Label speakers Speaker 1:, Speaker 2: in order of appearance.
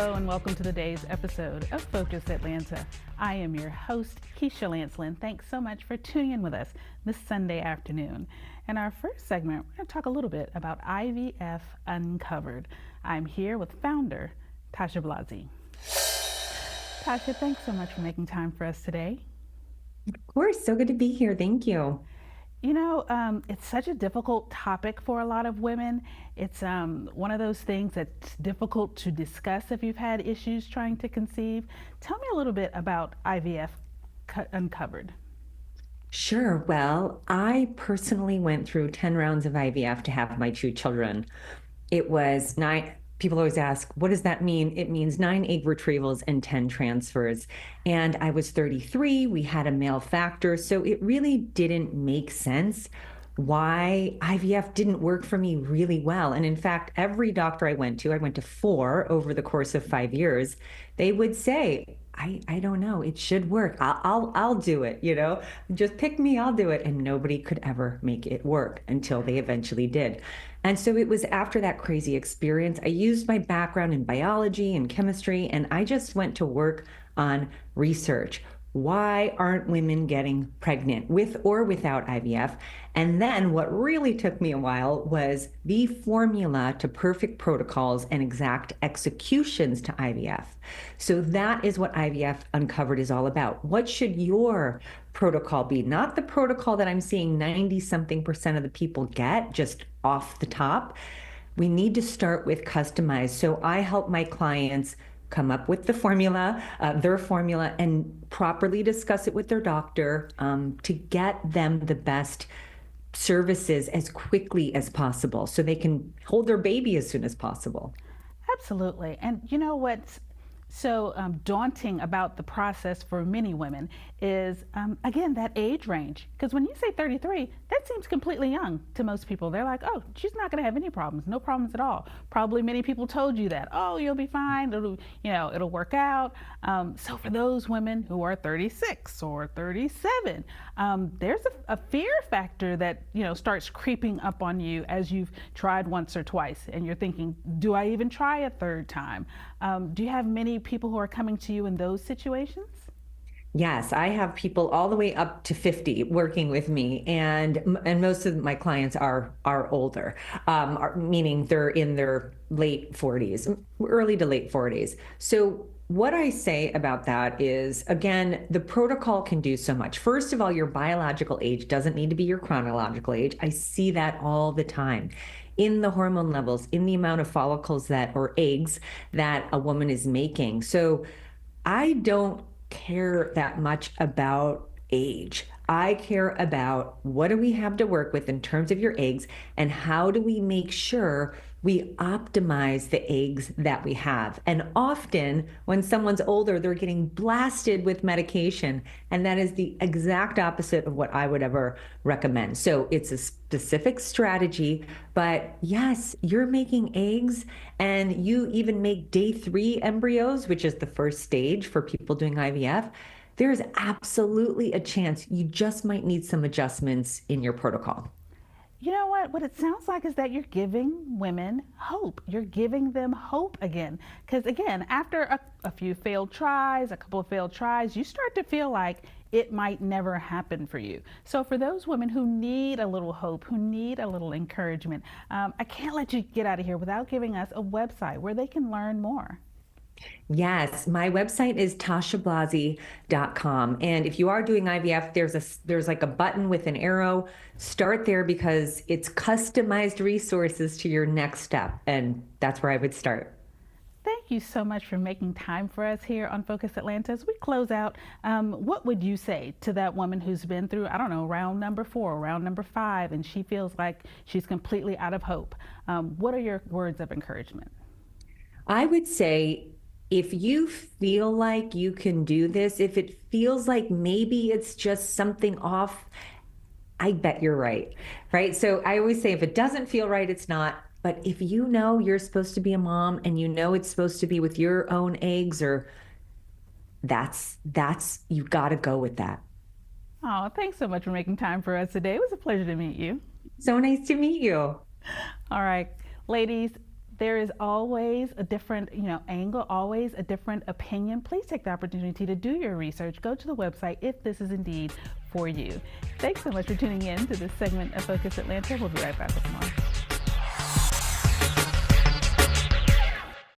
Speaker 1: Hello and welcome to today's episode of Focus Atlanta. I am your host, Keisha Lancelin. Thanks so much for tuning in with us this Sunday afternoon. In our first segment, we're going to talk a little bit about IVF Uncovered. I'm here with founder Tasha Blasi. Tasha, thanks so much for making time for us today.
Speaker 2: Of course, so good to be here. Thank you.
Speaker 1: You know, it's such a difficult topic for a lot of women. It's one of those things that's difficult to discuss if you've had issues trying to conceive. Tell me a little bit about IVF Uncovered.
Speaker 2: Sure. Well, I personally went through 10 rounds of IVF to have my two children. It was nine. People always ask, what does that mean? It means 9 egg retrievals and 10 transfers. And I was 33. We had a male factor. So it really didn't make sense why IVF didn't work for me really well. And in fact, every doctor I went to 4 over the course of 5 years, they would say, I don't know, it should work. I'll do it, just pick me, I'll do it. And nobody could ever make it work until they eventually did. And so it was after that crazy experience, I used my background in biology and chemistry, and I just went to work on research. Why aren't women getting pregnant with or without IVF? And then what really took me a while was the formula to perfect protocols and exact executions to IVF. So that is what IVF Uncovered is all about. What should your protocol be? Not the protocol that I'm seeing 90-something% of the people get just off the top. We need to start with customized. So I help my clients come up with the formula, their formula, and properly discuss it with their doctor to get them the best services as quickly as possible so they can hold their baby as soon as possible.
Speaker 1: Absolutely. And you know what's so daunting about the process for many women is, again, that age range. Because when you say 33, that seems completely young to most people. They're like, oh, she's not going to have any problems, no problems at all. Probably many people told you that, oh, you'll be fine, it'll work out. So for those women who are 36 or 37, there's a fear factor that, starts creeping up on you as you've tried once or twice. And you're thinking, do I even try a third time? Do you have many people who are coming to you in those situations?
Speaker 2: Yes, I have people all the way up to 50 working with me, and most of my clients are older, meaning they're in their late 40s, early to late 40s. So what I say about that is, again, the protocol can do so much. First of all, your biological age doesn't need to be your chronological age. I see that all the time in the hormone levels, in the amount of follicles or eggs that a woman is making. So I don't care that much about age. I care about what do we have to work with in terms of your eggs, and how do we make sure we optimize the eggs that we have. And often when someone's older, they're getting blasted with medication, and that is the exact opposite of what I would ever recommend. So it's a specific strategy, but yes, you're making eggs, and you even make day 3 embryos, which is the first stage for people doing IVF. There's absolutely a chance you just might need some adjustments in your protocol.
Speaker 1: You know what? What it sounds like is that you're giving women hope. You're giving them hope again. Because again, after a few failed tries, a couple of failed tries, you start to feel like it might never happen for you. So for those women who need a little hope, who need a little encouragement, I can't let you get out of here without giving us a website where they can learn more.
Speaker 2: Yes, my website is tashablasi.com. And if you are doing IVF, there's like a button with an arrow. Start there because it's customized resources to your next step. And that's where I would start.
Speaker 1: Thank you so much for making time for us here on Focus Atlanta. As we close out, what would you say to that woman who's been through, I don't know, round number 4, round number 5, and she feels like she's completely out of hope? What are your words of encouragement?
Speaker 2: I would say, if you feel like you can do this, if it feels like maybe it's just something off, I bet you're right, right? So I always say, if it doesn't feel right, it's not. But if you know you're supposed to be a mom and you know it's supposed to be with your own eggs, or that's you got to go with that.
Speaker 1: Oh, thanks so much for making time for us today. It was a pleasure to meet you.
Speaker 2: So nice to meet you.
Speaker 1: All right, ladies, there is always a different, angle, always a different opinion. Please take the opportunity to do your research. Go to the website if this is indeed for you. Thanks so much for tuning in to this segment of Focus Atlanta. We'll be right back with more.